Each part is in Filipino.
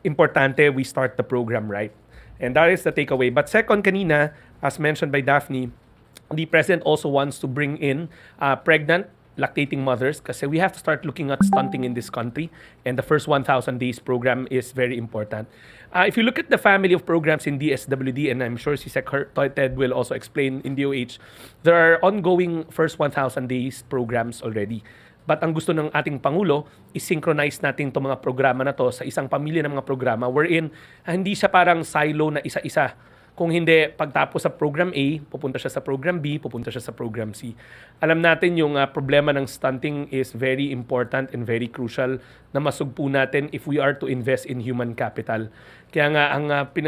importante we start the program right. And that is the takeaway. But second, kanina, as mentioned by Daphne, the president also wants to bring in pregnant, lactating mothers kasi we have to start looking at stunting in this country. And the first 1,000 days program is very important. If you look at the family of programs in DSWD, and I'm sure si Sec Ted will also explain in DOH, there are ongoing first 1,000 days programs already. But ang gusto ng ating Pangulo is synchronize natin itong mga programa na to sa isang pamilya ng mga programa wherein hindi siya parang silo na isa-isa. Kung hindi, pagtapos sa program A, pupunta siya sa program B, pupunta siya sa program C. Alam natin yung problema ng stunting is very important and very crucial na masugpo natin if we are to invest in human capital. Kaya nga,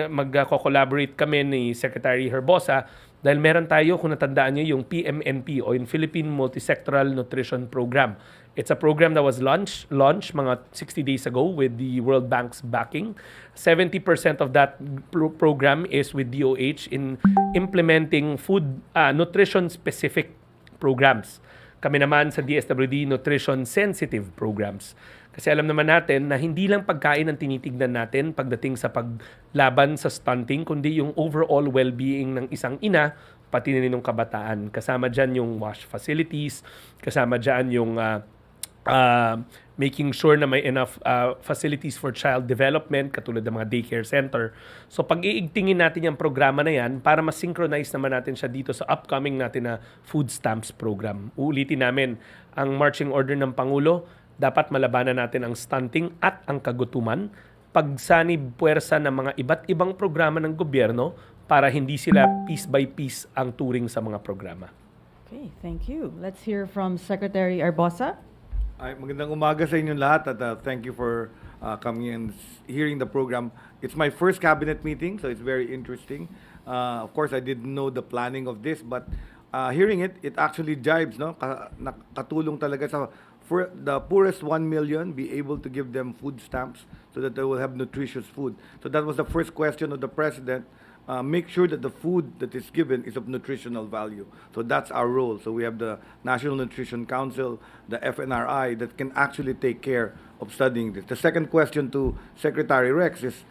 mag-collaborate kami ni Secretary Herbosa dahil meron tayo, kung natandaan nyo, yung PMNP o yung Philippine Multisectoral Nutrition Program. It's a program that was launched mga 60 days ago with the World Bank's backing. 70% of that program is with DOH in implementing food nutrition-specific programs. Kami naman sa DSWD nutrition-sensitive programs. Kasi alam naman natin na hindi lang pagkain ang tinitignan natin pagdating sa paglaban sa stunting, kundi yung overall well-being ng isang ina, pati na ng kabataan. Kasama dyan yung wash facilities, kasama dyan yung making sure na may enough facilities for child development, katulad ng mga daycare center. So pag-iigtingin natin yung programa na yan para ma-synchronize naman natin siya dito sa upcoming natin na food stamps program. Uulitin namin ang marching order ng Pangulo, dapat malabanan natin ang stunting at ang kagutuman, pagsanib puwersa ng mga iba't ibang programa ng gobyerno para hindi sila piece by piece ang turing sa mga programa. Okay, thank you. Let's hear from Secretary Herbosa. Ay, magandang umaga sa inyong lahat at thank you for coming and hearing the program. It's my first cabinet meeting, so it's very interesting. Of course, I didn't know the planning of this, but hearing it actually jibes, no? Nakatulong talaga sa for the poorest 1 million, be able to give them food stamps so that they will have nutritious food. So that was the first question of the president. Make sure that the food that is given is of nutritional value. So that's our role. So we have the National Nutrition Council, the FNRI, that can actually take care of studying this. The second question to Secretary Rex is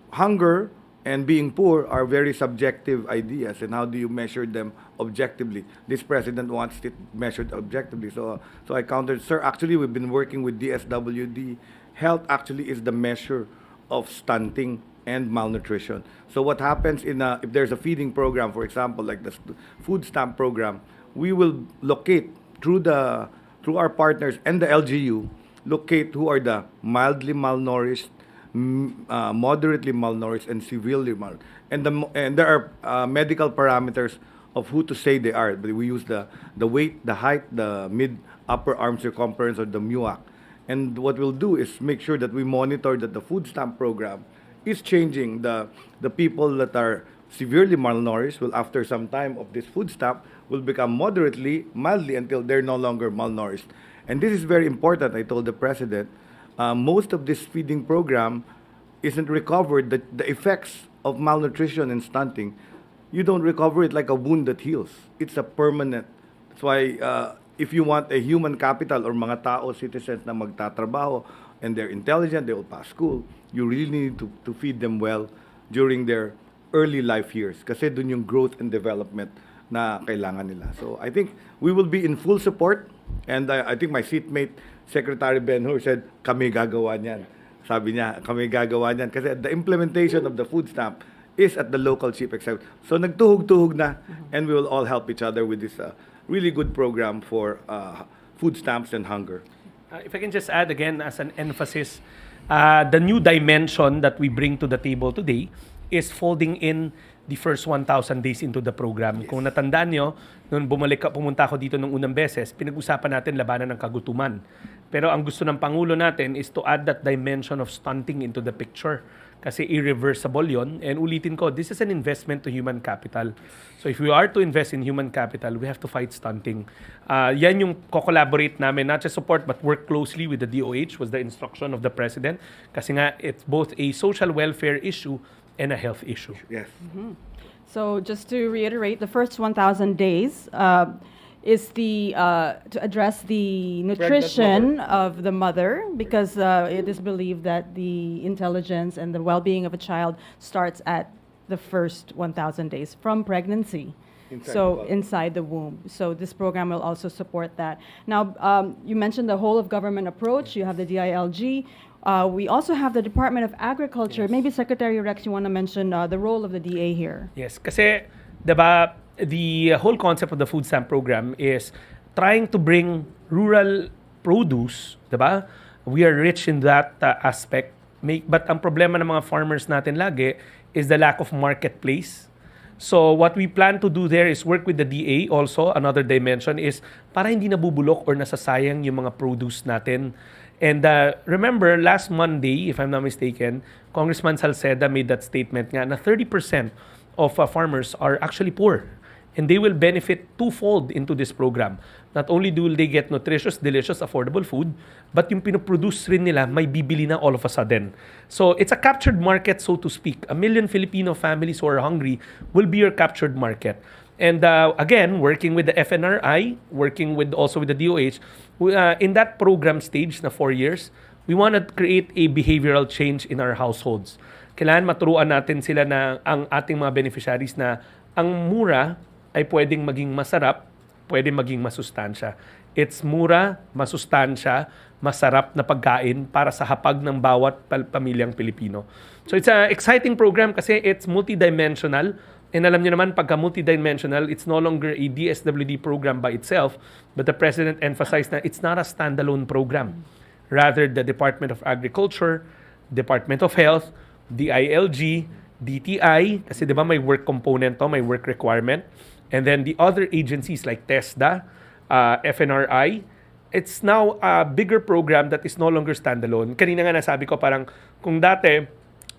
hunger and being poor are very subjective ideas, and how do you measure them objectively? This president wants it measured objectively. So I countered, sir, actually we've been working with DSWD. Health actually is the measure of stunting and malnutrition. So what happens if there's a feeding program, for example, like the food stamp program, we will locate through our partners and the LGU, locate who are the mildly malnourished, moderately malnourished, and severely malnourished. And there are medical parameters of who to say they are. But we use the weight, the height, the mid-upper arm circumference, or the MUAC. And what we'll do is make sure that we monitor that the food stamp program is changing. The people that are severely malnourished will, after some time of this food stamp, will become moderately, mildly, until they're no longer malnourished. And this is very important, I told the president. Most of this feeding program isn't recovered. The effects of malnutrition and stunting, you don't recover it like a wound that heals. It's a permanent. That's why if you want a human capital or mga tao, citizens na magtatrabaho and they're intelligent, they will pass school, you really need to feed them well during their early life years. Kasi dun yung growth and development na kailangan nila. So I think we will be in full support. And I think my seatmate, Secretary Ben-Hur, said, kami gagawa niyan. Sabi niya, kami gagawa niyan. Kasi the implementation of the food stamp is at the local chief executive. So nagtuhog-tuhog na, and we will all help each other with this really good program for food stamps and hunger. If I can just add again as an emphasis, the new dimension that we bring to the table today is folding in the first 1,000 days into the program. Yes. Kung natandaan nyo, nung pumunta ako dito nung unang beses, pinag-usapan natin labanan ng kagutuman. Pero ang gusto ng Pangulo natin is to add that dimension of stunting into the picture. Kasi irreversible yon. And ulitin ko, this is an investment to human capital. So if we are to invest in human capital, we have to fight stunting. Yan yung co-collaborate namin, not just support but work closely with the DOH, was the instruction of the President. Kasi nga, it's both a social welfare issue and a health issue. Yes. So just to reiterate, the first 1,000 days, is to address the nutrition of the mother, because it is believed that the intelligence and the well-being of a child starts at the first 1,000 days from pregnancy. Inside the womb. So this program will also support that. Now, you mentioned the whole of government approach. You have the DILG. We also have the Department of Agriculture. Yes. Maybe Secretary Rex, you want to mention the role of the DA here. Yes, kasi diba, the whole concept of the food stamp program is trying to bring rural produce, diba? We are rich in that aspect. But ang problema ng mga farmers natin lagi is the lack of marketplace. So what we plan to do there is work with the DA also. Another dimension is para hindi nabubulok or nasasayang yung mga produce natin. And remember, last Monday, if I'm not mistaken, Congressman Salceda made that statement nga na 30% of farmers are actually poor. And they will benefit twofold into this program. Not only will they get nutritious, delicious, affordable food, but yung pinoproduce rin nila may bibili na all of a sudden. So it's a captured market, so to speak. 1 million Filipino families who are hungry will be your captured market. And again, working with the FNRI, working with also with the DOH, in that program stage na 4 years, we want to create a behavioral change in our households. Kailangan maturuan natin sila na ang ating mga beneficiaries na ang mura ay pwedeng maging masarap, pwedeng maging masustansya. It's mura, masustansya, masarap na pagkain para sa hapag ng bawat pamilyang Pilipino. So it's an exciting program kasi it's multidimensional. And alam niyo naman, pagka multidimensional, it's no longer a DSWD program by itself, but the President emphasized na it's not a standalone program. Rather, the Department of Agriculture, Department of Health, DILG, DTI, kasi di ba may work component to, may work requirement, and then the other agencies like TESDA, FNRI, it's now a bigger program that is no longer standalone. Kanina nga nasabi ko parang kung dati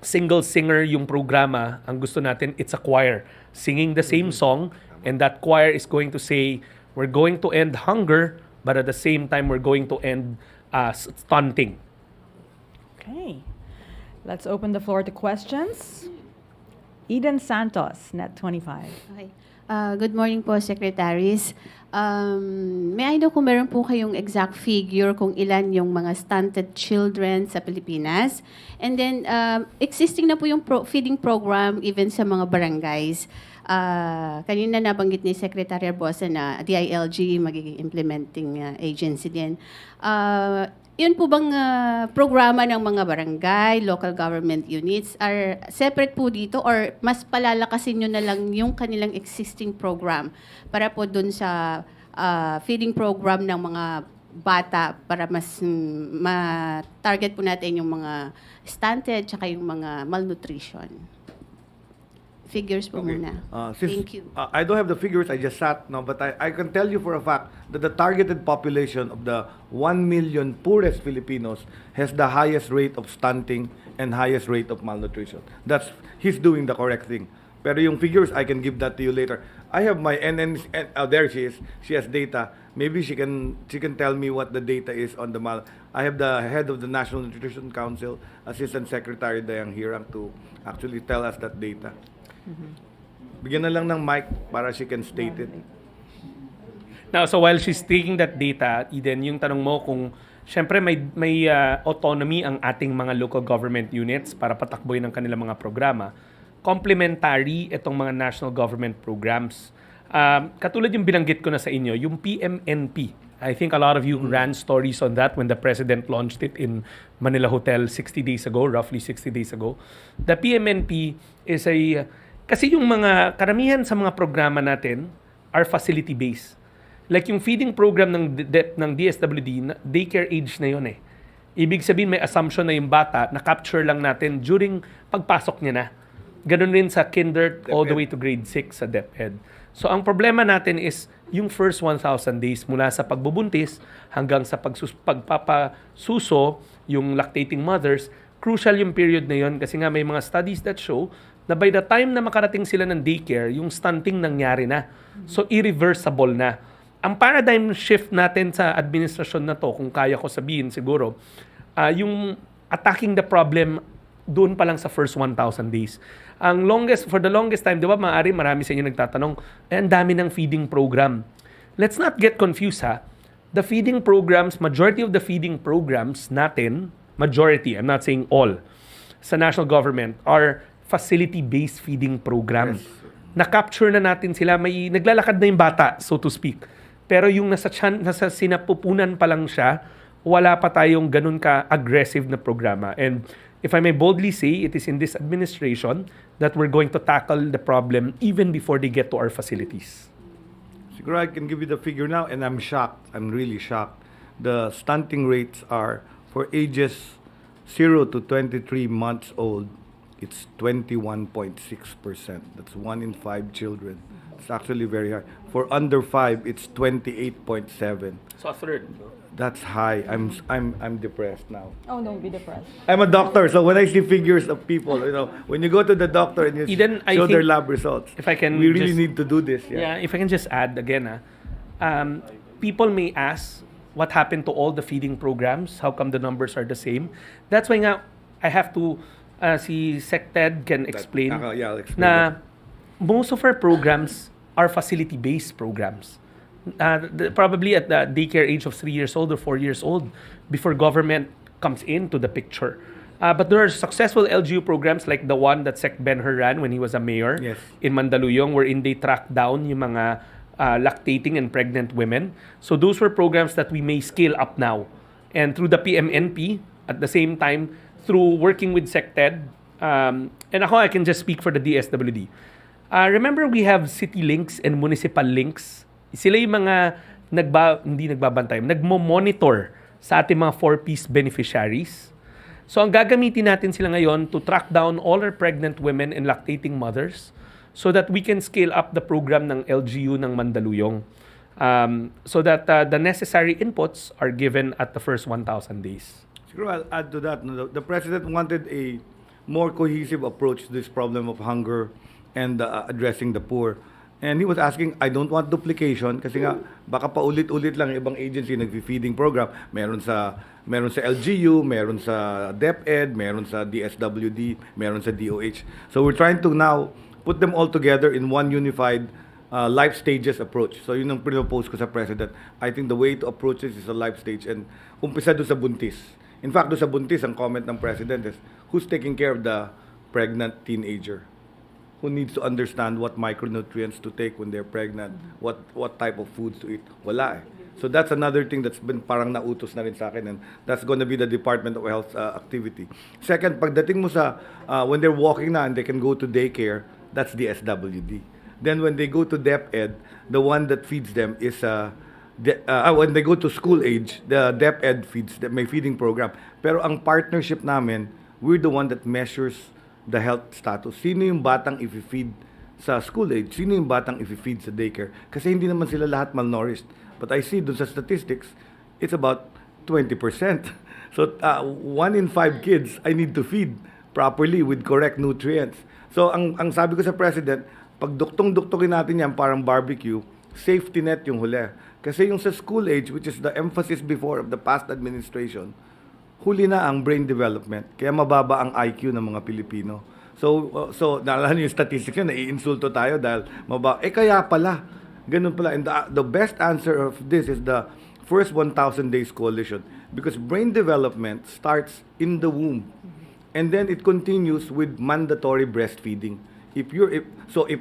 single singer yung programa, ang gusto natin it's a choir singing the same song, and that choir is going to say we're going to end hunger, but at the same time we're going to end stunting. Okay. Let's open the floor to questions. Eden Santos, Net 25. Okay. Good morning po, Secretaries. May I know kung meron po kayong exact figure kung ilan yung mga stunted children sa Pilipinas? And then, existing na po yung feeding program even sa mga barangays. Kanina nabanggit ni Secretary Herbosa na DILG magiging implementing agency din. Yun po bang programa ng mga barangay, local government units are separate po dito or mas palalakasin nyo na lang yung kanilang existing program para po dun sa feeding program ng mga bata para mas ma-target po natin yung mga stunted tsaka yung mga malnutrition? Figures po muna. Thank you. I don't have the figures, I just sat now, but I can tell you for a fact that the targeted population of the 1 million poorest Filipinos has the highest rate of stunting and highest rate of malnutrition. He's doing the correct thing. Pero yung figures, I can give that to you later. I have my there she is. She has data. Maybe she can tell me what the data is on the I have the head of the National Nutrition Council, Assistant Secretary Dayang Hirang, to actually tell us that data. Bigyan na lang ng mic para she can state it. Now, so while she's taking that data, Eden, yung tanong mo kung syempre may autonomy ang ating mga local government units para patakboy ng kanilang mga programa. Complementary itong mga national government programs. Katulad yung binanggit ko na sa inyo, yung PMNP. I think a lot of you ran stories on that when the President launched it in Manila Hotel 60 days ago, roughly 60 days ago. The PMNP is kasi yung mga karamihan sa mga programa natin are facility-based. Like yung feeding program ng DSWD, daycare age na yun eh. Ibig sabihin may assumption na yung bata, na-capture lang natin during pagpasok niya na. Ganun rin sa kinder all the way to grade 6 sa DepEd. So ang problema natin is yung first 1,000 days mula sa pagbubuntis hanggang sa pagpapasuso, yung lactating mothers, crucial yung period na yun kasi nga may mga studies that show na by the time na makarating sila ng daycare, yung stunting nangyari na. So irreversible na. Ang paradigm shift natin sa administrasyon na to, kung kaya ko sabihin siguro, yung attacking the problem doon pa lang sa first 1,000 days. For the longest time, di ba, marami sa inyo nagtatanong, ang dami ng feeding program. let's not get confused ha. The feeding programs, majority of the feeding programs natin, majority, I'm not saying all, sa national government are facility-based feeding program. Yes. Na-capture na natin sila, may naglalakad na yung bata, so to speak. Pero yung nasa sinapupunan pa lang siya, wala pa tayong ganun ka-aggressive na programa. And if I may boldly say, it is in this administration that we're going to tackle the problem even before they get to our facilities. Siguro I can give you the figure now, and I'm shocked. I'm really shocked. The stunting rates are for ages 0 to 23 months old. It's 21.6%. That's 1 in 5 children. It's actually very high. For under 5, it's 28.7. So a third. That's high. I'm depressed now. Oh, don't be depressed. I'm a doctor, so when I see figures of people, when you go to the doctor and you Eden, I show their think lab results, if I can we really just- need to do this. Yeah, if I can just add again, people may ask what happened to all the feeding programs? How come the numbers are the same? That's why nga, I have to, si Sec Ted can explain Yeah, I'll explain na that. most of our programs are facility-based programs. Probably at the daycare age of 3 years old or 4 years old before government comes into the picture. But there are successful LGU programs like the one that Sec Ben-Hur ran when he was a mayor Yes. in Mandaluyong, wherein they track down yung mga lactating and pregnant women. So those were programs that we may scale up now. And through the PMNP, at the same time, through working with Sec Ted, and ako, I can just speak for the DSWD. Remember, we have city links and municipal links. Sila yung mga hindi nagbabantay, nagmo-monitor sa ating mga 4-piece beneficiaries. So ang gagamitin natin sila ngayon to track down all our pregnant women and lactating mothers so that we can scale up the program ng LGU ng Mandaluyong. So that the necessary inputs are given at the first 1,000 days. Siguro I'll add to that. No, the President wanted a more cohesive approach to this problem of hunger and addressing the poor. And he was asking, I don't want duplication kasi nga baka paulit-ulit lang yung ibang agency nag-feeding program. Meron sa LGU, meron sa DepEd, meron sa DSWD, meron sa DOH. So we're trying to now put them all together in one unified life stages approach. So yun ang pinopose ko sa President. I think the way to approach this is a life stage and umpisa doon sa buntis. In fact, doon sa buntis, ang comment ng President is, who's taking care of the pregnant teenager? Who needs to understand what micronutrients to take when they're pregnant, what type of foods to eat. Wala eh. So that's another thing that's been parang nautos na rin sa akin, and that's gonna be the Department of Health activity. Second, pagdating mo sa, when they're walking na and they can go to daycare, that's the SWD. Then when they go to DepEd, the one that feeds them is, when they go to school age, the DepEd feeds them, may feeding program. Pero ang partnership namin, we're the one that measures the health status. Sino yung batang i-feed sa school age? Sino yung batang i-feed sa daycare? Kasi hindi naman sila lahat malnourished. But I see dun sa statistics, it's about 20%. So 1 in 5 kids I need to feed properly with correct nutrients. So ang sabi ko sa President, pag duktong-duktokin natin yan parang barbecue, safety net yung huli. Kasi yung sa school age, which is the emphasis before of the past administration, huli na ang brain development. Kaya mababa ang IQ ng mga Pilipino. So naalala niyo yung statistics yun, naiinsulto tayo dahil mababa. Kaya pala, ganun pala. And the best answer of this is the first 1,000 days coalition. Because brain development starts in the womb. And then it continues with mandatory breastfeeding. If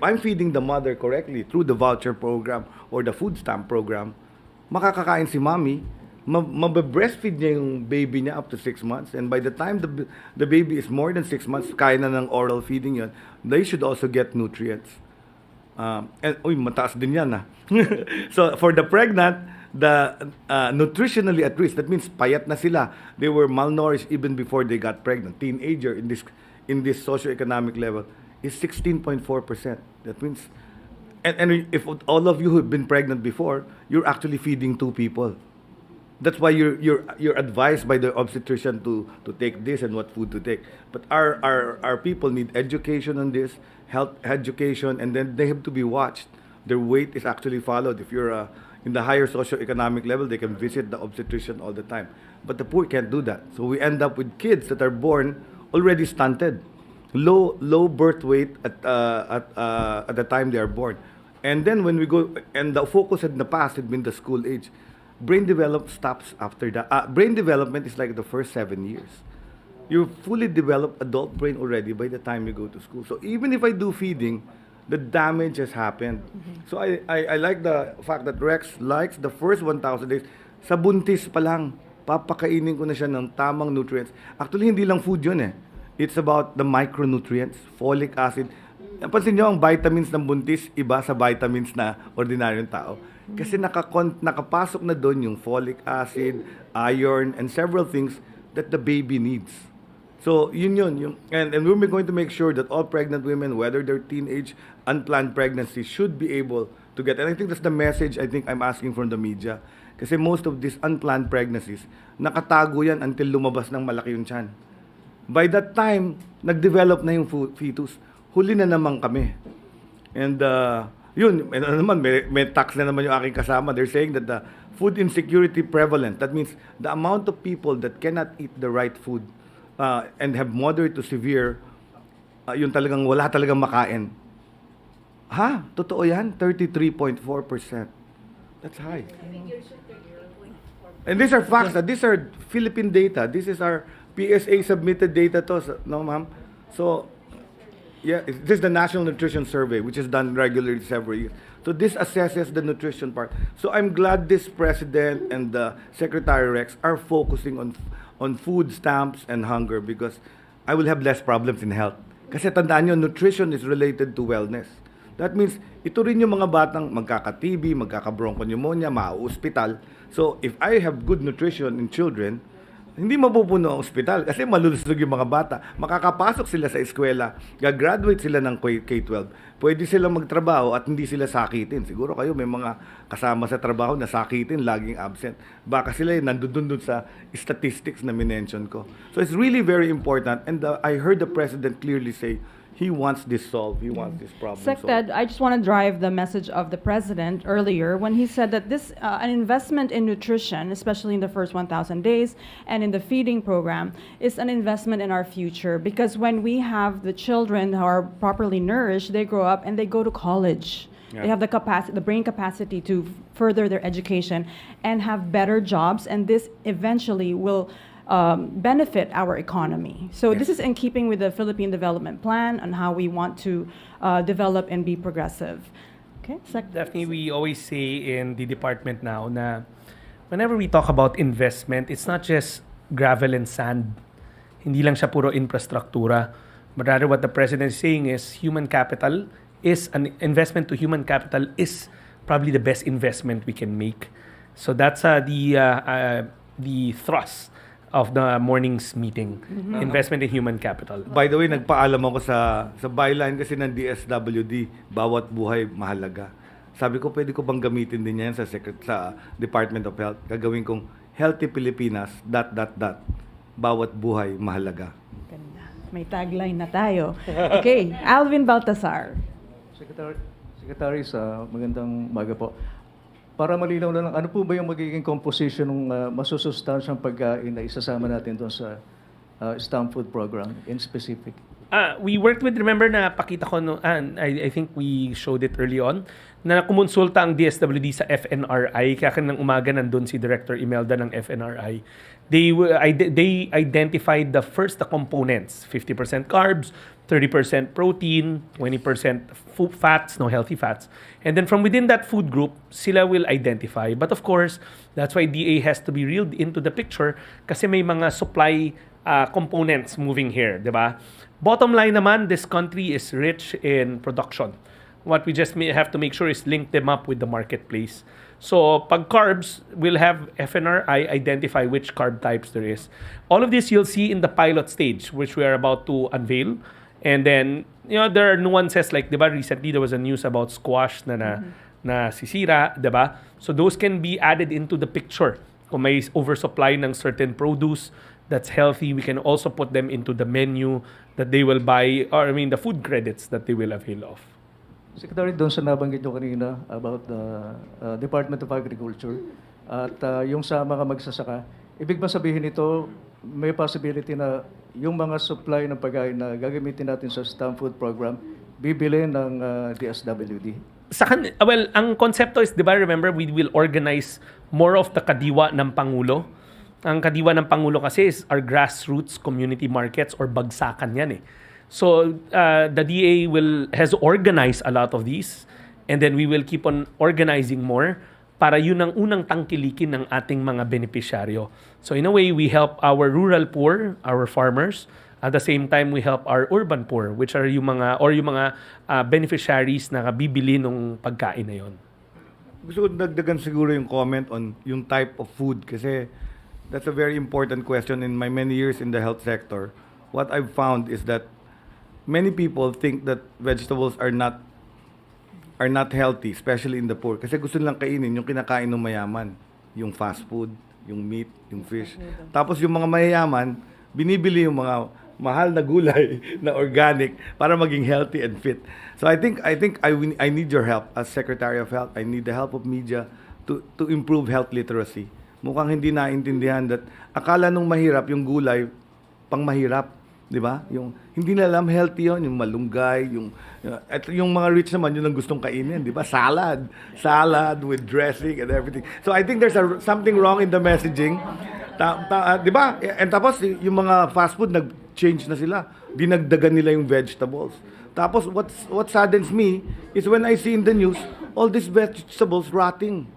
I'm feeding the mother correctly through the voucher program or the food stamp program, makakakain si mommy, mabe-breastfeed niya yung baby niya up to 6 months, and by the time the baby is more than 6 months, kaya na ng oral feeding yun, they should also get nutrients. Mataas din yan So for the pregnant, the nutritionally at risk, that means payat na sila. They were malnourished even before they got pregnant. Teenager in this socioeconomic level is 16.4%. That means, and if all of you have been pregnant before, you're actually feeding 2 people. That's why you're advised by the obstetrician to take this and what food to take. But our people need education on this, health education, and then they have to be watched. Their weight is actually followed. If you're in the higher socioeconomic level, they can visit the obstetrician all the time. But the poor can't do that. So we end up with kids that are born already stunted, low birth weight at the time they are born. And then when we go, and the focus in the past had been the school age. Brain development stops after that. Brain development is like the first 7 years. You fully develop adult brain already by the time you go to school. So even if I do feeding, the damage has happened. So I like the fact that Rex likes the first 1,000 days. Sa buntis pa lang, papakainin ko na siya ng tamang nutrients. Actually, hindi lang food yun eh. It's about the micronutrients, folic acid. Napansin nyo, ang vitamins ng buntis, iba sa vitamins na ordinaryong tao. Kasi nakapasok na doon yung folic acid, iron, and several things that the baby needs. So, and we're going to make sure that all pregnant women, whether they're teenage, unplanned pregnancy, should be able to get. And I think that's the message I think I'm asking from the media. Kasi most of these unplanned pregnancies, nakatago yan until lumabas ng malaki yung tiyan. By that time, nag-develop na yung fetus, huli na naman kami. And may tax na naman yung aking kasama. They're saying that the food insecurity prevalent, that means the amount of people that cannot eat the right food and have moderate to severe, yun talagang wala talagang makain. Ha? Totoo yan? 33.4%. That's high. And these are facts. These are Philippine data. This is our PSA submitted data to, no ma'am? So, yeah, this is the National Nutrition Survey, which is done regularly several years. So this assesses the nutrition part. So I'm glad this president and the Secretary Rex are focusing on food stamps and hunger because I will have less problems in health. Kasi tandaan nyo, nutrition is related to wellness. That means, ito rin yung mga batang magkaka-TB, magkaka-bronchopneumonia, ma-hospital. So if I have good nutrition in children, hindi mapupuno ang ospital kasi malulusog yung mga bata. Makakapasok sila sa eskwela, gagraduate sila ng K-12. Pwede silang magtrabaho at hindi sila sakitin. Siguro kayo may mga kasama sa trabaho na sakitin, laging absent. Baka sila nandun sa statistics na minention ko. So it's really very important. And I heard the President clearly say, he wants this solved. He wants this problem solved. Sected, I just want to drive the message of the president earlier when he said that this an investment in nutrition, especially in the first 1,000 days and in the feeding program, is an investment in our future because when we have the children who are properly nourished, they grow up and they go to college. Yeah. They have the capacity, the brain capacity to further their education and have better jobs, and this eventually will benefit our economy. So this is in keeping with the Philippine Development Plan and how we want to develop and be progressive. Okay, Definitely, we always say in the department now na whenever we talk about investment, it's not just gravel and sand. Hindi lang siya puro infrastruktura. But rather what the President is saying is human capital is an investment to human capital is probably the best investment we can make. So that's the thrust of the morning's meeting, investment in human capital. By the way, nagpaalam ako sa byline kasi ng DSWD, bawat buhay mahalaga. Sabi ko, pwede ko bang gamitin din yan sa Department of Health? Gagawin kong Healthy Pilipinas, ... Bawat buhay mahalaga. Ganda. May tagline na tayo. Okay, Alvin Baltasar. Secretary, magandang umaga po. Para malinaw na lang, ano po ba yung magiging composition ng masusustansyang pagkain na isasama natin doon sa STAM food program in specific? We worked with, remember na pakita ko, I think we showed it early on, na kumonsulta ang DSWD sa FNRI, kaya kanang umaga nandun si Director Imelda ng FNRI. They identified the components, 50% carbs, 30% protein, 20% fats, no healthy fats. And then from within that food group, sila will identify. But of course, that's why DA has to be reeled into the picture kasi may mga supply components moving here, di ba? Bottom line naman, this country is rich in production. What we just have to make sure is link them up with the marketplace. So, pag carbs, we'll have FNRI identify which carb types there is. All of this you'll see in the pilot stage, which we are about to unveil. And then, there are nuances like, diba, recently there was a news about squash na sisira, diba? So those can be added into the picture. Kung may oversupply ng certain produce that's healthy, we can also put them into the menu that they will buy, or the food credits that they will avail of. Secretary, doon sa nabanggit nyo kanina about the Department of Agriculture at yung sa mga magsasaka, ibig ba sabihin ito, may possibility na yung mga supply ng pagkain na gagamitin natin sa STAM food program, bibili ng DSWD? Well, ang konsepto is, di ba, remember, we will organize more of the kadiwa ng Pangulo. Ang kadiwa ng Pangulo kasi is our grassroots community markets or bagsakan yan eh. So, the DA has organized a lot of these and then we will keep on organizing more para yun ang unang tangkilikin ng ating mga benepisyaryo. So, in a way, we help our rural poor, our farmers. At the same time, we help our urban poor, which are yung mga beneficiaries na bibili ng pagkain na yon. Gusto ko dagdagan siguro yung comment on yung type of food kasi that's a very important question in my many years in the health sector. What I've found is that many people think that vegetables are not healthy, especially in the poor. Kasi gusto nilang kainin yung kinakain ng mayaman, yung fast food, yung meat, yung fish. Tapos yung mga mayayaman, binibili yung mga mahal na gulay na organic para maging healthy and fit. So I think I need your help as Secretary of Health. I need the help of media to improve health literacy. Mukhang hindi naintindihan that akala nung mahirap yung gulay pang mahirap, 'di ba? Yung hindi nila alam healthy 'yon, yung malunggay, at yung mga rich naman yun ang gustong kainin, 'di ba? Salad with dressing and everything. So I think there's something wrong in the messaging. 'Di ba? And tapos yung mga fast food nag-change na sila. Dinagdagan nila yung vegetables. Tapos what saddens me is when I see in the news all these vegetables rotting.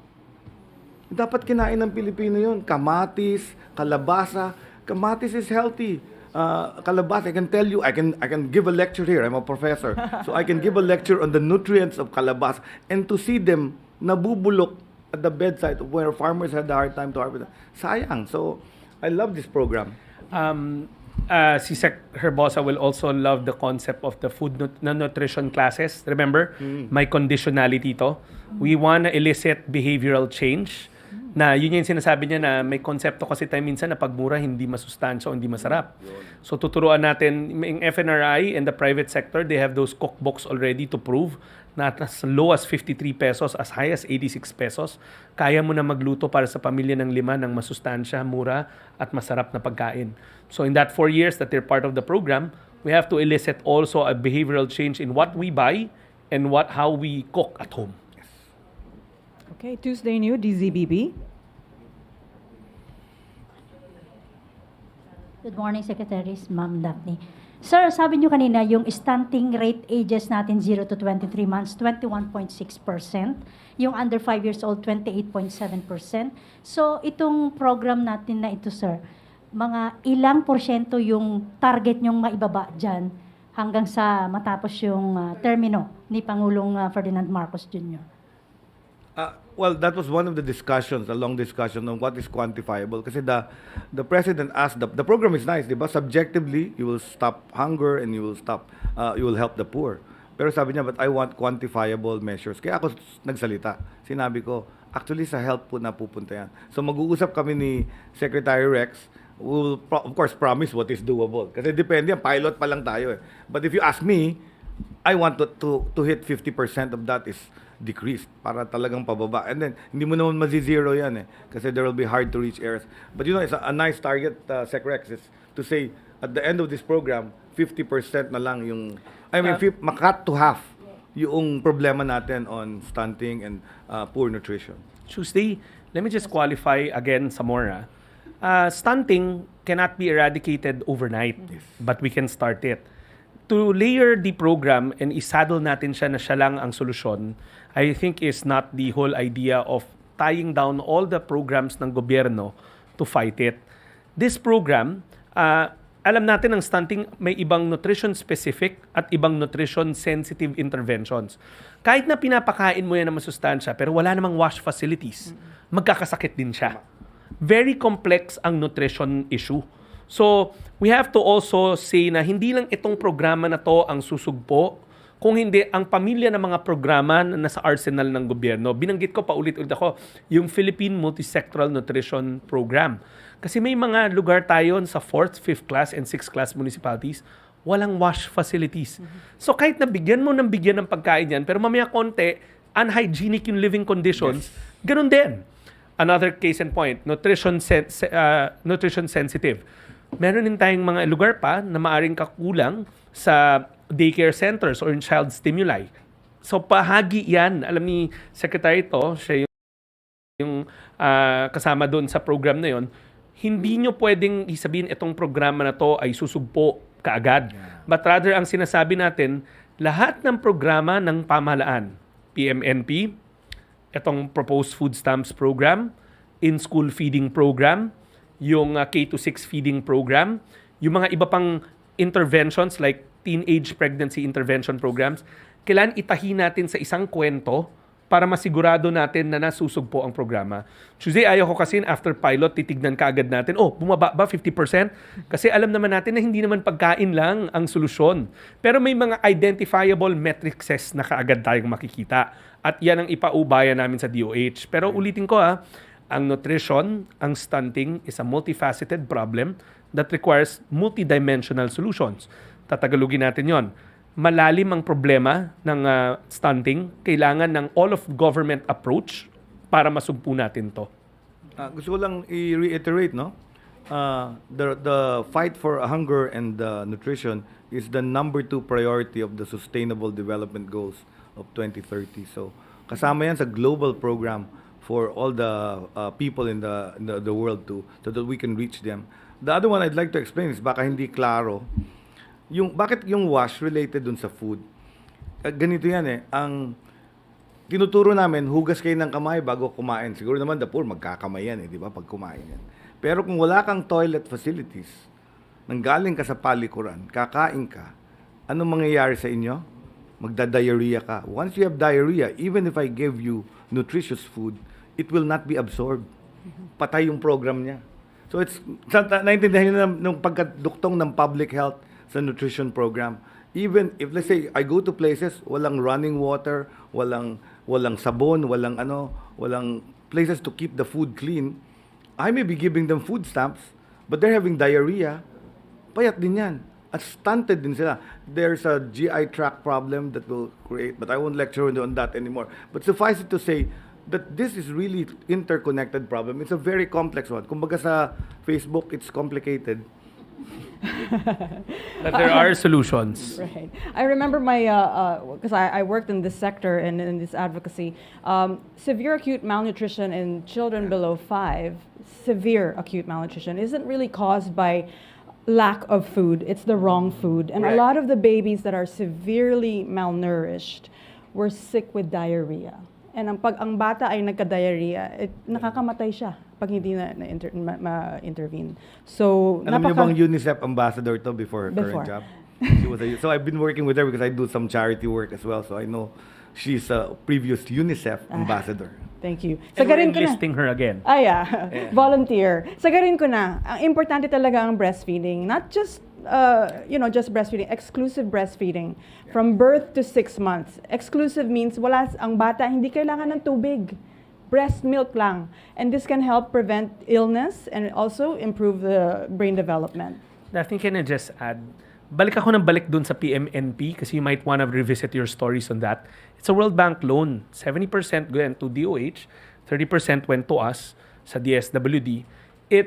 Dapat kinain ng Pilipino yun. Kamatis, kalabasa. Kamatis is healthy. Kalabasa, I can tell you, I can give a lecture here. I'm a professor. So I can give a lecture on the nutrients of kalabasa. And to see them nabubulok at the bedside where farmers had a hard time to harvest. Sayang. So I love this program. Si Sec Herbosa will also love the concept of the food nutrition classes. Remember, may conditionality to. We want to elicit behavioral change. Na yun yung sinasabi niya na may konsepto kasi tayo minsan na pagmura hindi masustansya o hindi masarap. So tuturuan natin, yung FNRI and the private sector, they have those cookbooks already to prove na as low as 53 pesos, as high as 86 pesos, kaya mo na magluto para sa pamilya ng 5 ng masustansya, mura at masarap na pagkain. So in that 4 years that they're part of the program, we have to elicit also a behavioral change in what we buy and how we cook at home. Okay, Tuesday New, DZBB. Good morning, Secretaries, Ma'am Daphne. Sir, sabi niyo kanina, yung stunting rate ages natin 0 to 23 months, 21.6%. Yung under 5 years old, 28.7%. So, itong program natin na ito, sir, mga ilang porsyento yung target nyong maibaba dyan hanggang sa matapos yung termino ni Pangulong Ferdinand Marcos Jr.? Well, that was one of the discussions, a long discussion on what is quantifiable. Kasi the president asked, the program is nice, di ba? Subjectively, you will stop hunger and you will help the poor. Pero sabi niya, but I want quantifiable measures. Kaya ako nagsalita. Sinabi ko, actually sa health po na pupunta yan. So mag-uusap kami ni Secretary Rex. We will, of course, promise what is doable. Kasi depende yan, pilot pa lang tayo eh. But if you ask me, I want to hit 50% of that is decreased para talagang pababa. And then, hindi mo naman mazi-zero yan eh. Kasi there will be hard to reach areas. But you know, it's a nice target, Sec Rex, is to say, at the end of this program, 50% na lang yung, makat to half yung problema natin on stunting and poor nutrition. Tuesday, let me just qualify again some more. Stunting cannot be eradicated overnight, but we can start it. To layer the program and isaddle natin siya na siya lang ang solusyon, I think is not the whole idea of tying down all the programs ng gobyerno to fight it. This program, alam natin ang stunting may ibang nutrition-specific at ibang nutrition-sensitive interventions. Kahit na pinapakain mo yan ng masustansya pero wala namang wash facilities, magkakasakit din siya. Very complex ang nutrition issue. So, we have to also say na hindi lang itong programa na to ang susugpo, kung hindi ang pamilya ng mga programa na nasa arsenal ng gobyerno. Binanggit ko paulit-ulit ako, yung Philippine Multisectoral Nutrition Program. Kasi may mga lugar tayo sa 4th, 5th class, and 6th class municipalities, walang wash facilities. So kahit nabigyan mo ng bigyan ng pagkain yan, pero mamaya konti, unhygienic yung living conditions, ganun din. Another case in point, nutrition sensitive. Meron din tayong mga lugar pa na maaring kakulang sa daycare centers or in child stimuli. So pahagi yan. Alam ni Secretary to, siya yung kasama doon sa program na yon. Hindi nyo pwedeng isabihin itong programa na to ay susugpo kaagad. But rather, ang sinasabi natin, lahat ng programa ng pamahalaan, PMNP, itong Proposed Food Stamps Program, in-school feeding program, yung K-6 feeding program, yung mga iba pang interventions like teenage pregnancy intervention programs, kailan itahi natin sa isang kwento para masigurado natin na nasusugpo ang programa. Tuesday, ayaw ko kasi after pilot, titignan kaagad natin, bumaba ba 50%? Kasi alam naman natin na hindi naman pagkain lang ang solusyon. Pero may mga identifiable metrics na kaagad tayong makikita. At yan ang ipaubayan namin sa DOH. Pero ulitin ko ang nutrition, ang stunting is a multifaceted problem that requires multidimensional solutions. Tatagalugin natin yon. Malalim ang problema ng stunting, kailangan ng all-of-government approach para masugpo natin to. Gusto ko lang i-reiterate, no? The fight for hunger and nutrition is the number 2 priority of the Sustainable Development Goals of 2030. So, kasama yan sa global program for all the people in the world too, so that we can reach them. The other one I'd like to explain is baka hindi klaro. Bakit yung wash related dun sa food? Ganito yan ang tinuturo namin, hugas kayo ng kamay bago kumain. Siguro naman the poor, magkakamay yan di ba, pag kumain yan. Pero kung wala kang toilet facilities, nanggaling ka sa palikuran, kakain ka, anong mangyayari sa inyo? Magda-diarrhea ka. Once you have diarrhea, even if I give you nutritious food, it will not be absorbed. Patay yung program niya. So naintindihan nyo na nung pagkaduktong ng public health sa nutrition program. Even if, let's say, I go to places, walang running water, walang sabon, walang places to keep the food clean, I may be giving them food stamps, but they're having diarrhea, payat din yan. At stunted din sila. There's a GI tract problem that will create, but I won't lecture on that anymore. But suffice it to say, that this is really interconnected problem. It's a very complex one. Kumbaga sa Facebook, it's complicated. But there are solutions. Right. I remember because I worked in this sector and in this advocacy, severe acute malnutrition in children below 5, severe acute malnutrition isn't really caused by lack of food. It's the wrong food. And Right. a lot of the babies that are severely malnourished were sick with diarrhea. And pag ang bata ay nagka-diarrhea, nakakamatay siya pag hindi ma-intervene. So, Alam niyo bang UNICEF ambassador to before her current job? So I've been working with her because I do some charity work as well. So I know she's a previous UNICEF ambassador. Thank you. And we're Sagarin ko na. enlisting her again. Yeah. Volunteer. Sagarin ko na. Ang importante talaga ang breastfeeding. Not just, just breastfeeding. Exclusive breastfeeding. From birth to 6 months. Exclusive means ang bata hindi kailangan ng tubig. Breast milk lang. And this can help prevent illness and also improve the brain development. Daphne, can I just add? Balik ako ng balik dun sa PMNP kasi you might want to revisit your stories on that. It's a World Bank loan. 70% went to DOH, 30% went to us sa DSWD.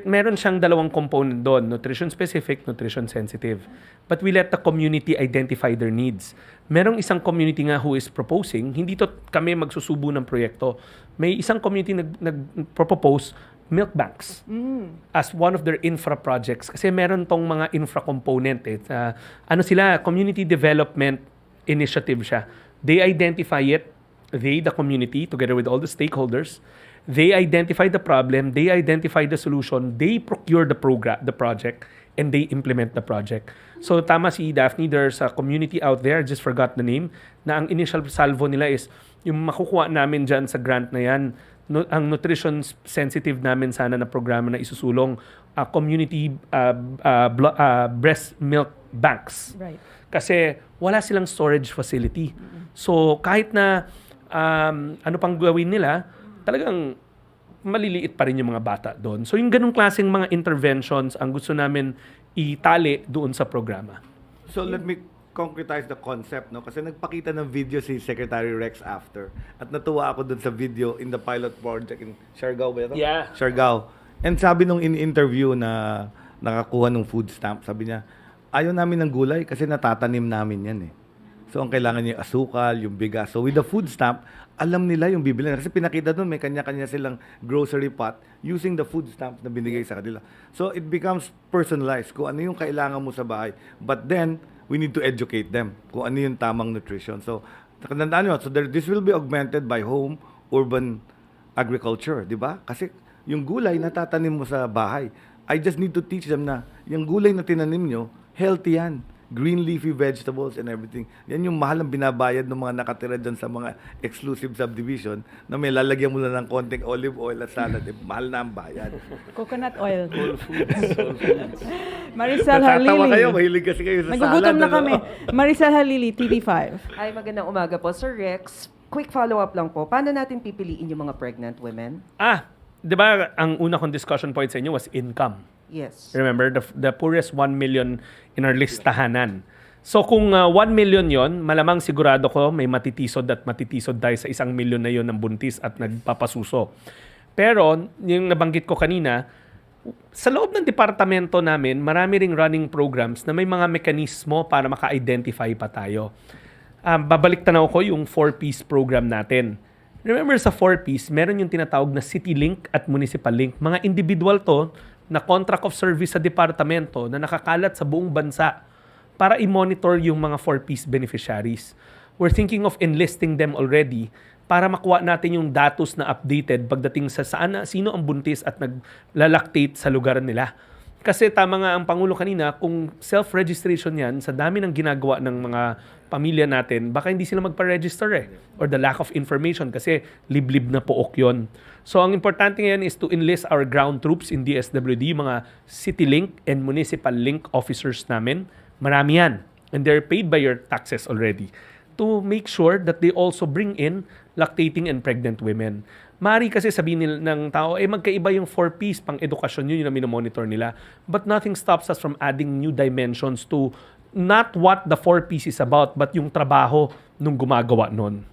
Meron siyang dalawang component doon, nutrition specific, nutrition sensitive. But we let the community identify their needs. Merong isang community nga who is proposing, hindi to kami magsusubo ng proyekto. May isang community nag-propose milk banks as one of their infra projects. Kasi meron tong mga infra component. Community development initiative siya. They identify it, the community, together with all the stakeholders. They identify the problem, they identify the solution, they procure the project, and they implement the project. So tama si Daphne, there's a community out there, I just forgot the name, na ang initial salvo nila is yung makukuha namin dyan sa grant na yan, ang nutrition sensitive namin sana na programa na isusulong community breast milk banks. Right. Kasi wala silang storage facility. So kahit na ano pang gawin nila, talagang maliliit pa rin yung mga bata doon. So yung ganung klaseng mga interventions ang gusto namin itali doon sa programa. So let me concretize the concept, no? Kasi nagpakita ng video si Secretary Rex after. At natuwa ako doon sa video in the pilot project in Siargao ba ito? Yeah. Siargao. And sabi nung in-interview na nakakuha ng food stamp, sabi niya, ayaw namin ng gulay kasi natatanim namin yan eh. So, ang kailangan niya yung asukal, yung bigas. So, with the food stamp, alam nila yung bibili. Kasi pinakita doon, may kanya-kanya silang grocery pot using the food stamp na binigay sa kanila. So, it becomes personalized kung ano yung kailangan mo sa bahay. But then, we need to educate them kung ano yung tamang nutrition. So, tandaan nyo, so this will be augmented by home, urban agriculture, di ba? Kasi yung gulay na tatanim mo sa bahay, I just need to teach them na yung gulay na tinanim nyo, healthy yan. Green leafy vegetables and everything. Yan yung mahal ang binabayad ng mga nakatira dyan sa mga exclusive subdivision na may lalagyan mo lang ng konting olive oil at salad. Mahal na ang bayad. Coconut oil. All foods. Maricel Natatawa kayo, Halili. mahilig kasi kayo sa salad. Nagugutom na ano? kami. Maricel Halili, TV5. Ay, magandang umaga po. Sir Rex, quick follow-up lang po. Paano natin pipiliin yung mga pregnant women? Di ba ang una kong discussion point sa inyo was income. Yes. Remember, the poorest 1 million in our listahanan. So kung 1 million yon, malamang sigurado ko may matitisod at matitisod tayo sa 1 million na yon ng buntis at nagpapasuso. Pero, yung nabanggit ko kanina, sa loob ng departamento namin, marami ring running programs na may mga mekanismo para maka-identify pa tayo. Babalik tanaw ko yung 4-piece program natin. Remember sa 4Ps, meron yung tinatawag na City Link at Municipal Link. Mga individual to na contract of service sa departamento na nakakalat sa buong bansa para i-monitor yung mga 4Ps beneficiaries. We're thinking of enlisting them already para makuha natin yung datos na updated pagdating sa sino ang buntis at naglalactate sa lugar nila. Kasi tama nga ang Pangulo kanina, kung self-registration yan, sa dami ng ginagawa ng mga pamilya natin, baka hindi sila magpa-register or the lack of information kasi liblib na pook yun. So ang importante ngayon is to enlist our ground troops in DSWD, mga City Link and Municipal Link officers namin. Marami yan. And they're paid by your taxes already to make sure that they also bring in lactating and pregnant women. Mari kasi sabihin ng tao, magkaiba yung 4Ps, pang edukasyon yun yung na minomonitor nila. But nothing stops us from adding new dimensions to not what the 4Ps is about, but yung trabaho nung gumagawa nun.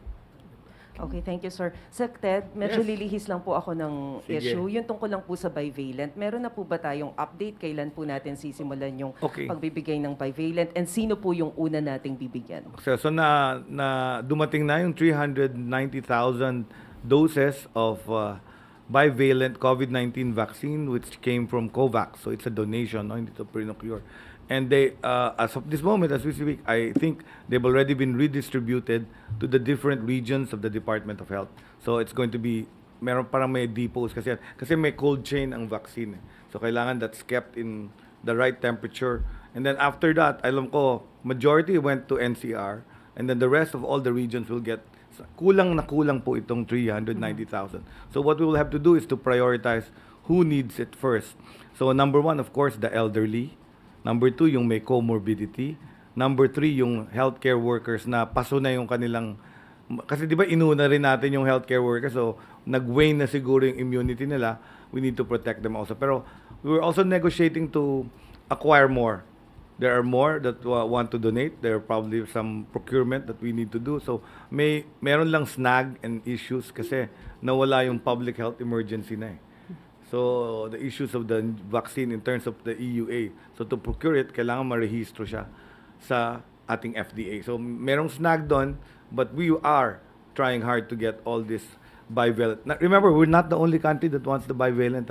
Okay, thank you, sir. Sec Ted, medyo Yes. lilihis lang po ako ng Sige. issue. Yung tungkol lang po sa bivalent, meron na po ba tayong update? Kailan po natin sisimulan yung Okay. pagbibigay ng bivalent? And sino po yung una nating bibigyan? So na dumating na yung 390,000 doses of bivalent COVID-19 vaccine which came from COVAX. So it's a donation, no? Hindi to procure. And they, as of this moment, as we speak, I think they've already been redistributed to the different regions of the Department of Health. So it's going to be, meron parang may depots kasi may cold chain ang vaccine. So kailangan that's kept in the right temperature. And then after that, alam ko, majority went to NCR. And then the rest of all the regions will get, kulang na kulang po itong 390,000. So what we will have to do is to prioritize who needs it first. So number one, of course, the elderly. Number two, yung may comorbidity. Number three, yung healthcare workers na paso na yung kanilang... Kasi di ba inuna rin natin yung healthcare workers, so nag-wane na siguro yung immunity nila. We need to protect them also. Pero we're also negotiating to acquire more. There are more that want to donate. There are probably some procurement that we need to do. So meron lang snag and issues kasi nawala yung public health emergency na So, the issues of the vaccine in terms of the EUA. So, to procure it, kailangan marehistro siya sa ating FDA. So, merong snag doon, but we are trying hard to get all this bivalent. Now, remember, we're not the only country that wants the bivalent.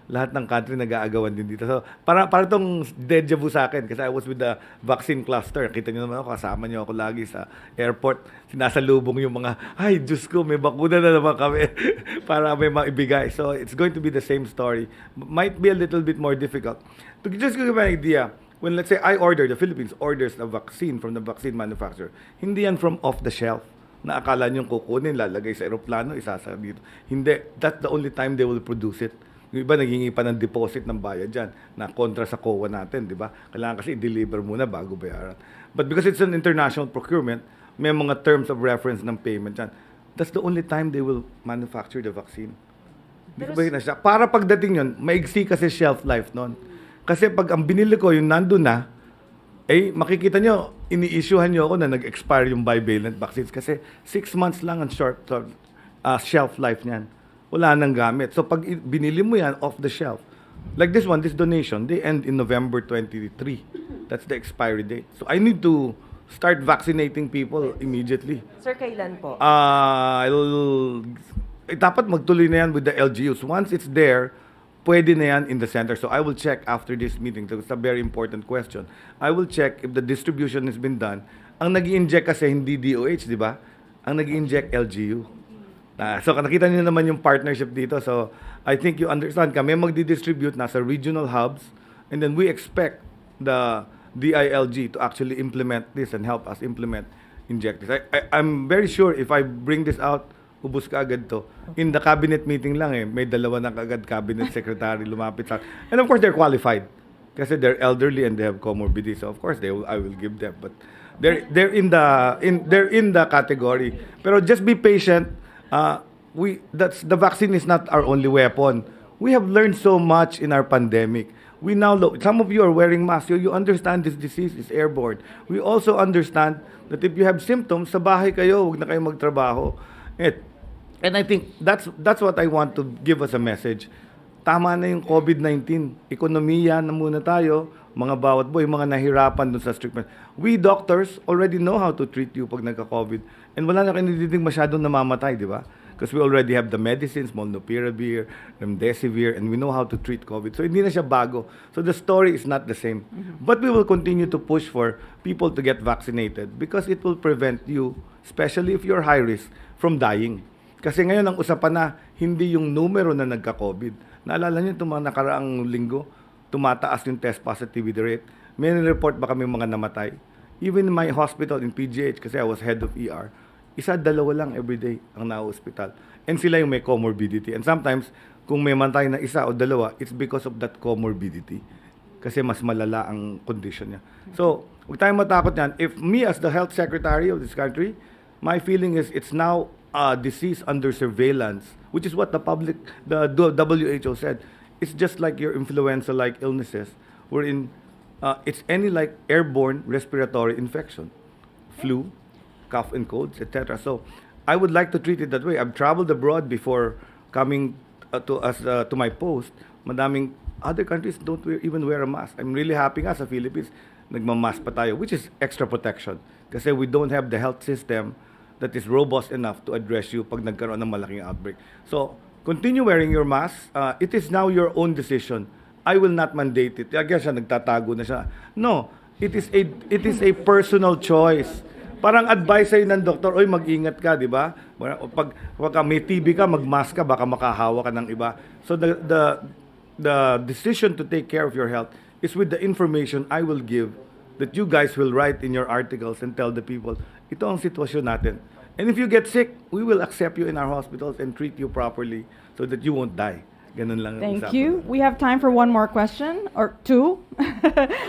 Lahat ng country nag-aagawan din dito. So, para itong deja vu sa akin kasi I was with the vaccine cluster. Kita niyo naman ako, kasama niyo ako lagi sa airport. Sinasalubong yung mga, ay, Diyos ko, may bakuna na naman kami para may maibigay. So, it's going to be the same story. Might be a little bit more difficult. To just give you an idea, when let's say the Philippines orders a vaccine from the vaccine manufacturer, hindi yan from off the shelf na akala niyong kukunin, lalagay sa aeroplano, isasara dito. Hindi. That's the only time they will produce it. Yung iba naghingi pa ng deposit ng bayad dyan na kontra sa COA natin, di ba? Kailangan kasi i-deliver muna bago bayaran. But because it's an international procurement, may mga terms of reference ng payment dyan. That's the only time they will manufacture the vaccine. Di ba yun na siya? Para pagdating yun, maigsi kasi shelf life nun. Kasi pag ang binili ko, yung nandun na, makikita nyo, ini-issuehan nyo ako na nag-expire yung bivalent vaccines kasi 6 months lang ang short shelf life niyan. Wala nang gamit. So pag binili mo yan off the shelf, like this one, this donation, they end in November 23. That's the expiry date. So I need to start vaccinating people immediately. Sir, kailan po? Dapat magtuloy na yan with the LGUs. Once it's there, pwede na yan in the center. So I will check after this meeting. It's a very important question. I will check if the distribution has been done. Ang nag-i-inject kasi hindi DOH, di ba? Ang nag-i-inject LGU. So nakita niyo naman yung partnership dito. So I think you understand, kami magdi-distribute nasa regional hubs, and then we expect the DILG to actually implement this and help us implement inject this. I'm very sure if I bring this out, ubus ka agad to. In the cabinet meeting lang may dalawa na kagad cabinet secretary lumapit sa. And of course they're qualified kasi they're elderly and they have comorbidity. So of course I will give them, but they're in the category. Pero just be patient. The vaccine is not our only weapon. We have learned so much in our pandemic. We now some of you are wearing masks. You understand this disease is airborne. We also understand that if you have symptoms, sa bahay kayo, huwag na kayo magtrabaho. And I think that's what I want to give us a message. Tama na yung COVID-19. Ekonomiya na muna tayo. Mga bawat buhay, mga nahirapan dun sa treatment. We doctors already know how to treat you pag nagka-COVID. And wala na kayo nadidinig masyadong namamatay, di ba? Because we already have the medicines, molnupiravir, remdesivir, and we know how to treat COVID. So hindi na siya bago. So the story is not the same. But we will continue to push for people to get vaccinated because it will prevent you, especially if you're high risk, from dying. Kasi ngayon ang usapan na hindi yung numero na nagka-COVID. Naalala niyo itong mga nakaraang linggo, tumataas yung test positivity rate. May report ba kami mga namatay? Even in my hospital in PGH, kasi I was head of ER, isa-dalawa lang everyday ang na-hospital. And sila yung may comorbidity. And sometimes, kung may mantay na isa o dalawa, it's because of that comorbidity. Kasi mas malala ang condition niya. So, huwag tayong matakot yan. If me as the health secretary of this country, my feeling is it's now a disease under surveillance, which is what the WHO said. It's just like your influenza-like illnesses, wherein it's any like airborne respiratory infection, flu, cough and colds, etc. So I would like to treat it that way. I've traveled abroad before coming to my post. Madaming other countries don't even wear a mask. I'm really happy nga sa Philippines, nagmamask pa tayo, which is extra protection. Kasi we don't have the health system that is robust enough to address you pag nagkaroon ng malaking outbreak. So, continue wearing your mask. It is now your own decision. I will not mandate it. Again siya, nagtatago na siya. No, it is a personal choice. Parang advice sa'yo ng doktor, oy, mag-ingat ka, di ba? Pag may TB ka, mag-mask ka, baka makahawa ka ng iba. So, the decision to take care of your health is with the information I will give that you guys will write in your articles and tell the people, ito ang sitwasyon natin. And if you get sick, we will accept you in our hospitals and treat you properly so that you won't die. Ganun lang. Thank you. We have time for one more question, or two.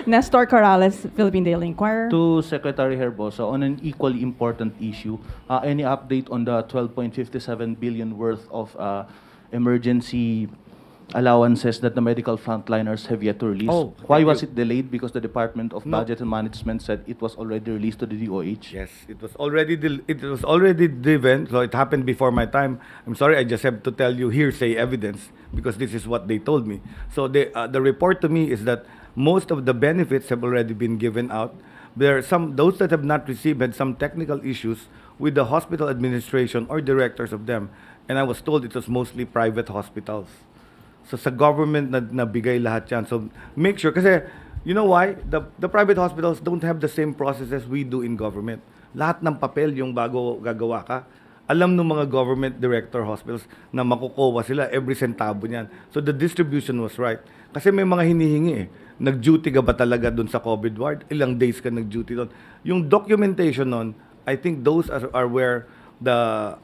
Nestor Corrales, Philippine Daily Inquirer. To Secretary Herbosa, on an equally important issue, any update on the 12.57 billion worth of emergency allowances that the medical frontliners have yet to release? Why was it delayed? Because the Department of Budget and Management said it was already released to the DOH? Yes, it was already driven, so it happened before my time. I'm sorry, I just have to tell you hearsay evidence because this is what they told me. So the report to me is that most of the benefits have already been given out. There are those that have not received had some technical issues with the hospital administration or directors of them, and I was told it was mostly private hospitals. So sa government nabigay lahat yan. So make sure, kasi you know why? The private hospitals don't have the same processes we do in government. Lahat ng papel yung bago gagawa ka. Alam ng mga government director hospitals na makukuha sila every centavo niyan. So the distribution was right. Kasi may mga hinihingi Nag-duty ka ba talaga dun sa COVID ward? Ilang days ka nag-duty doon? Yung documentation nun, I think those are where the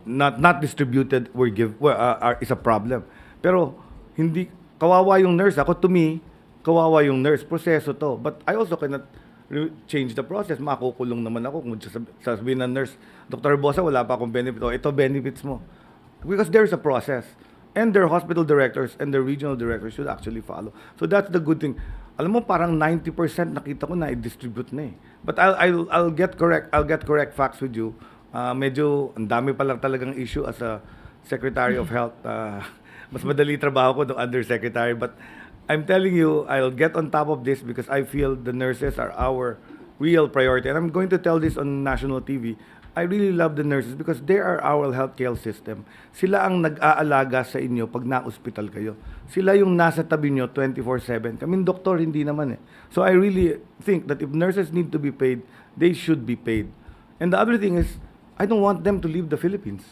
not distributed is a problem. Pero hindi kawawa yung nurse. Ako, to me, kawawa yung nurse. Proseso to. But I also cannot change the process. Makukulong naman ako kung sasabihin ng nurse, Dr. Herbosa, wala pa akong benefit. O, ito benefits mo. Because there's a process. And their hospital directors and their regional directors should actually follow. So that's the good thing. Alam mo, parang 90% nakita ko na i-distribute na eh. But I'll get correct facts with you. Medyo ang dami pa lang talagang issue as a Secretary of Health. Mas madali trabaho ko ng undersecretary. But I'm telling you, I'll get on top of this because I feel the nurses are our real priority. And I'm going to tell this on national TV. I really love the nurses because they are our healthcare system. Sila ang nag-aalaga sa inyo pag na-hospital kayo. Sila yung nasa tabi nyo 24/7. Kaming doktor, hindi naman eh. So I really think that if nurses need to be paid, they should be paid. And the other thing is, I don't want them to leave the Philippines.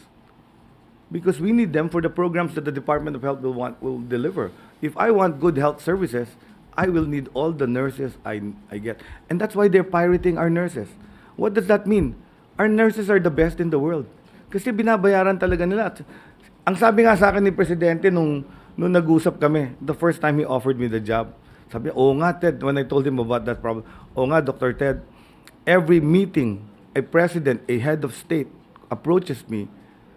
Because we need them for the programs that the Department of Health will deliver. If I want good health services, I will need all the nurses I get. And that's why they're pirating our nurses. What does that mean? Our nurses are the best in the world. Kasi binabayaran talaga nila. Ang sabi nga sa akin ni Presidente nung nag-usap kami, the first time he offered me the job, sabi niya, oo nga Ted, when I told him about that problem, oo nga Dr. Ted, every meeting, a president, a head of state approaches me,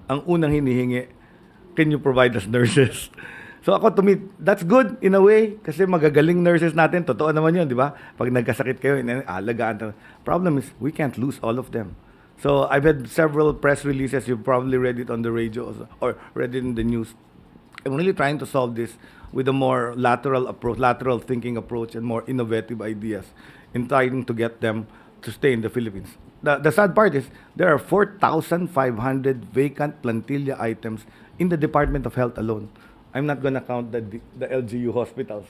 ang unang hinihingi, can you provide us nurses? So ako, to me, that's good in a way kasi magagaling nurses natin. Totoo naman yun, di ba? Pag nagkasakit kayo, alagaan. Problem is, we can't lose all of them. So I've had several press releases. You've probably read it on the radio or read it in the news. I'm really trying to solve this with a more lateral approach, lateral thinking approach, and more innovative ideas in trying to get them to stay in the Philippines. The sad part is there are 4,500 vacant plantilla items in the Department of Health alone. I'm not gonna count the LGU hospitals.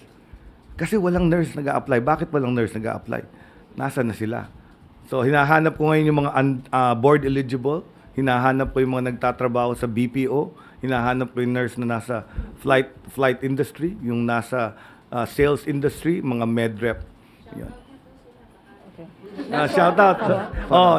Kasi walang nurse nag-a-apply. Bakit walang nurse nag-a-apply? Nasaan na sila? So, hinahanap ko ngayon yung mga board eligible. Hinahanap ko yung mga nagtatrabaho sa BPO. Hinahanap ko yung nurse na nasa flight industry, yung nasa sales industry, mga med rep. Yan. Shout out.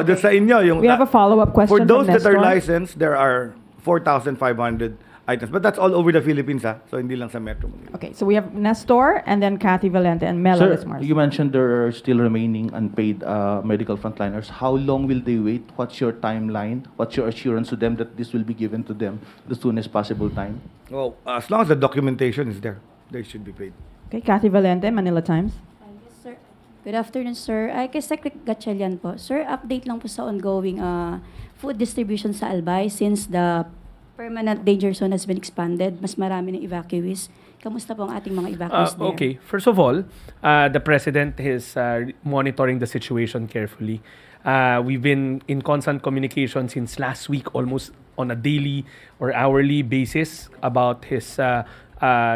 Doon sa inyo. We have a follow-up question for those from that are Nestor. licensed, there are 4,500 items. But that's all over the Philippines, so hindi lang sa Metro Manila. Okay, so we have Nestor and then Cathy Valente and Mela Sir, Desmars. you mentioned there are still remaining unpaid medical frontliners. How long will they wait? What's your timeline? What's your assurance to them that this will be given to them the soonest possible time? Well, as long as the documentation is there, they should be paid. Okay, Cathy Valente, Manila Times. Yes, sir. Good afternoon, sir. Kay Secretary Gatchalian po. Sir, update lang po sa ongoing food distribution sa Albay since the permanent danger zone has been expanded. Mas marami ng evacuees. Kamusta po ang ating mga evacuees there? Okay. First of all, the President is monitoring the situation carefully. We've been in constant communication since last week, almost on a daily or hourly basis about his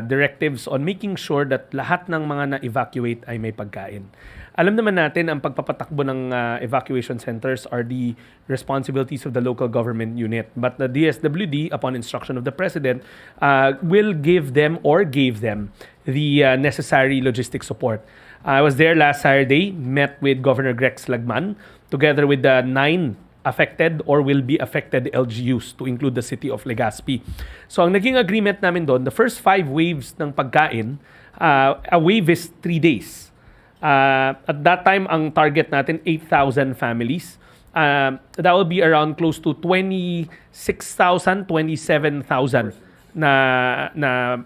directives on making sure that lahat ng mga na-evacuate ay may pagkain. Alam naman natin ang pagpapatakbo ng evacuation centers are the responsibilities of the local government unit. But the DSWD, upon instruction of the President, will give them or gave them the necessary logistic support. I was there last Saturday, met with Governor Grex Lagman, together with the 9 affected or will be affected LGUs to include the city of Legazpi. So ang naging agreement namin doon, the first 5 waves ng pagkain, a wave is 3 days. At that time, ang target natin, 8,000 families. That will be around close to 26,000, 27,000 na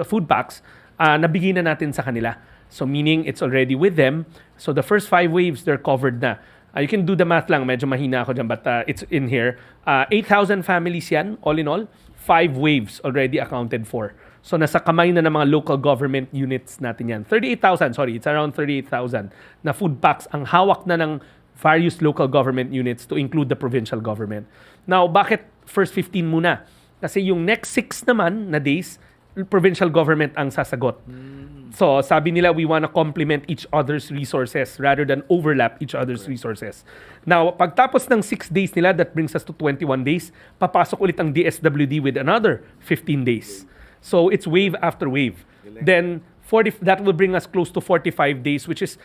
food packs na bigyan na natin sa kanila. So meaning, it's already with them. So the first 5 waves, they're covered na. You can do the math lang, medyo mahina ako dyan, but it's in here. 8,000 families yan, all in all. 5 waves already accounted for. So nasa kamay na ng mga local government units natin yan. 38,000, sorry, it's around 38,000 na food packs ang hawak na ng various local government units to include the provincial government. Now, bakit first 15 muna? Kasi yung next 6 naman na days, provincial government ang sasagot. So, sabi nila, we want to complement each other's resources rather than overlap each other's resources. Now, pagtapos ng 6 days nila, that brings us to 21 days, papasok ulit ang DSWD with another 15 days. So, it's wave after wave. Then, that will bring us close to 45 days, which is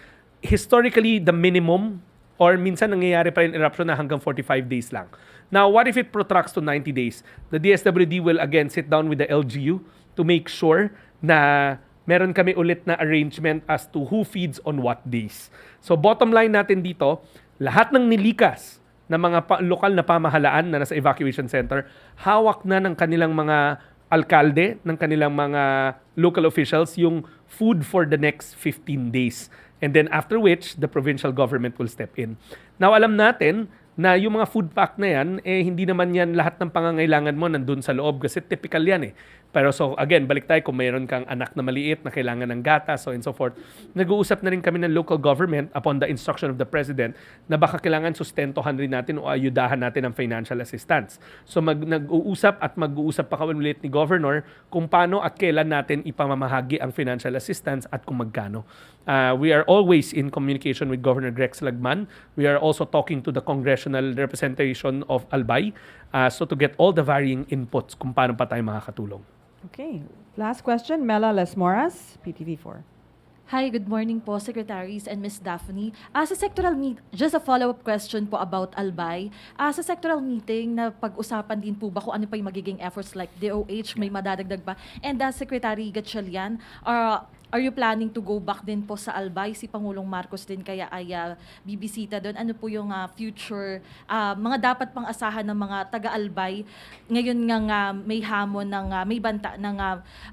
historically the minimum, or minsan nangyayari pa rin eruption na hanggang 45 days lang. Now, what if it protracts to 90 days? The DSWD will again sit down with the LGU to make sure na meron kami ulit na arrangement as to who feeds on what days. So, bottom line natin dito, lahat ng nilikas na mga lokal na pamahalaan na nasa evacuation center, hawak na ng kanilang mga alkalde, ng kanilang mga local officials, yung food for the next 15 days. And then after which, the provincial government will step in. Now, alam natin, na yung mga food pack na yan, hindi naman yan lahat ng pangangailangan mo nandun sa loob kasi typical yan Pero so again, balik tayo kung mayroon kang anak na maliit na kailangan ng gatas, so and so forth. Nag-uusap na rin kami ng local government upon the instruction of the President na baka kailangan sustentohan rin natin o ayudahan natin ang financial assistance. So nag-uusap at mag-uusap pa kami ulit ni Governor kung paano at kailan natin ipamamahagi ang financial assistance at kung magkano. We are always in communication with Governor Grex Lagman. We are also talking to the congressional representation of Albay so to get all the varying inputs kung paano pa tayo makakatulong. Okay. Last question, Mela Lesmoras, PTV4. Hi, good morning po, Secretaries and Ms. Daphne. Sa sectoral meet, just a follow-up question po about Albay. Sa sectoral meeting, na pag-usapan din po ba kung ano pa yung magiging efforts like DOH, may madadagdag ba? And Secretary Gatchalian, are you planning to go back din po sa Albay? Si Pangulong Marcos din kaya ay bibisita doon. Ano po yung future, mga dapat pang asahan ng mga taga-Albay ngayon nga may hamon ng, may banta ng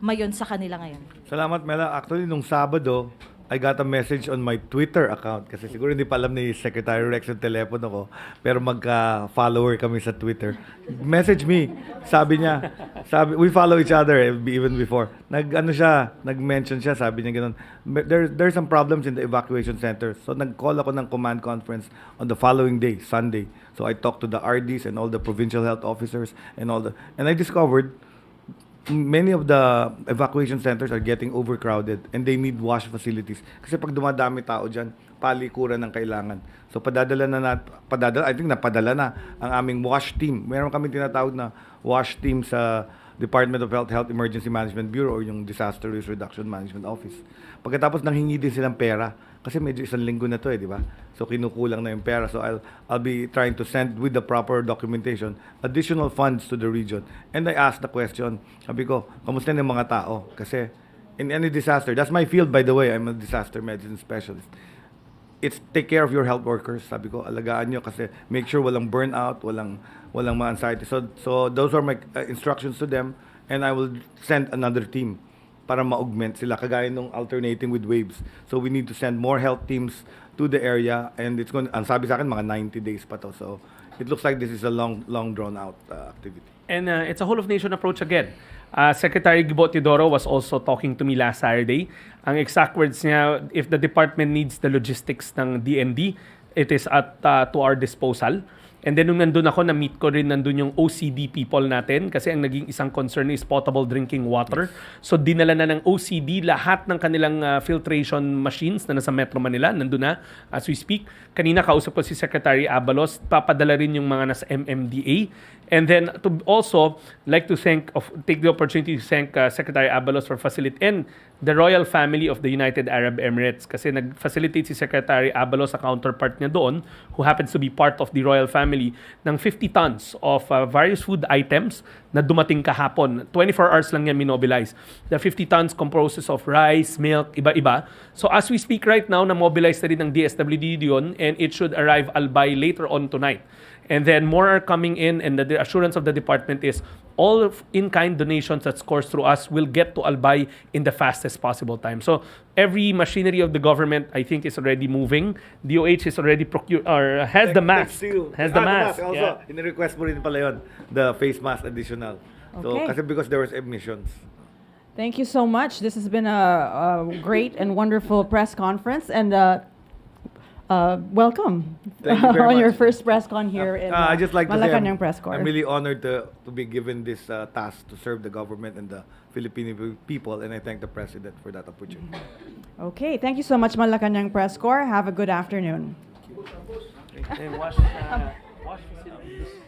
mayon sa kanila ngayon? Salamat, Mela. Actually, nung Sabado, I got a message on my Twitter account kasi siguro hindi pa alam ni Secretary Rex yung telepono ko, pero magka-follower kami sa Twitter. Message me. Sabi niya, we follow each other even before. Nag-mention siya, sabi niya ganun. There's some problems in the evacuation center. So nag-call ako ng command conference on the following day, Sunday. So I talked to the RDs and all the provincial health officers and I discovered many of the evacuation centers are getting overcrowded and they need wash facilities. Kasi pag dumadami tao dyan, palikuran ng kailangan. So I think napadala na ang aming wash team. Meron kami tinatawag na wash team sa Department of Health Emergency Management Bureau or yung Disaster Risk Reduction Management Office. Pagkatapos nanghingi din silang pera kasi medyo isang linggo na to di ba? So kinukulang na yung pera. So I'll be trying to send with the proper documentation additional funds to the region. And I asked the question, sabi ko, kamusta na yung mga tao? Kasi in any disaster, that's my field by the way, I'm a disaster medicine specialist. It's take care of your health workers. Sabi ko, alagaan nyo kasi make sure walang burnout, walang mga anxiety. So those are my instructions to them and I will send another team para ma-augment sila kagaya nung alternating with waves. So we need to send more health teams to the area and ang sabi sa akin mga 90 days pa to. So it looks like this is a long drawn out activity. And it's a whole of nation approach again. Secretary Gibo Teodoro was also talking to me last Saturday. Ang exact words niya, if the department needs the logistics ng DND, it is to our disposal. And then nung nandun ako, na-meet ko rin nandun yung OCD people natin kasi ang naging isang concern is potable drinking water. So dinala na ng OCD lahat ng kanilang filtration machines na nasa Metro Manila. Nandun na as we speak. Kanina kausap ko si Secretary Abalos, papadala rin yung mga nasa MMDA. And then to also like to take the opportunity to thank Secretary Abalos for facilitating the royal family of the United Arab Emirates kasi nag-facilitate si Secretary Abalos sa counterpart niya doon who happens to be part of the royal family ng 50 tons of various food items na dumating kahapon. 24 hours lang yan minobilize. The 50 tons composes of rice, milk, iba-iba. So as we speak right now, na-mobilize na rin ng DSWD yun and it should arrive Albay later on tonight. And then more are coming in and the assurance of the department is all in-kind donations that scores through us will get to Albay in the fastest possible time. So every machinery of the government, I think, is already moving. DOH is already has the mask. Has the mask. Also, Yeah. in-request mo rin pala yun, the face mask additional. So, Okay. kasi because there was emissions. Thank you so much. This has been a great and wonderful press conference, and welcome Thank you very on your much. first press con here in I just like to say Malacañang Press Corps. I'm really honored to be given this task to serve the government and the Filipino people, and I thank the President for that opportunity. Okay, thank you so much, Malacañang Press Corps. Have a good afternoon. And wash facilities.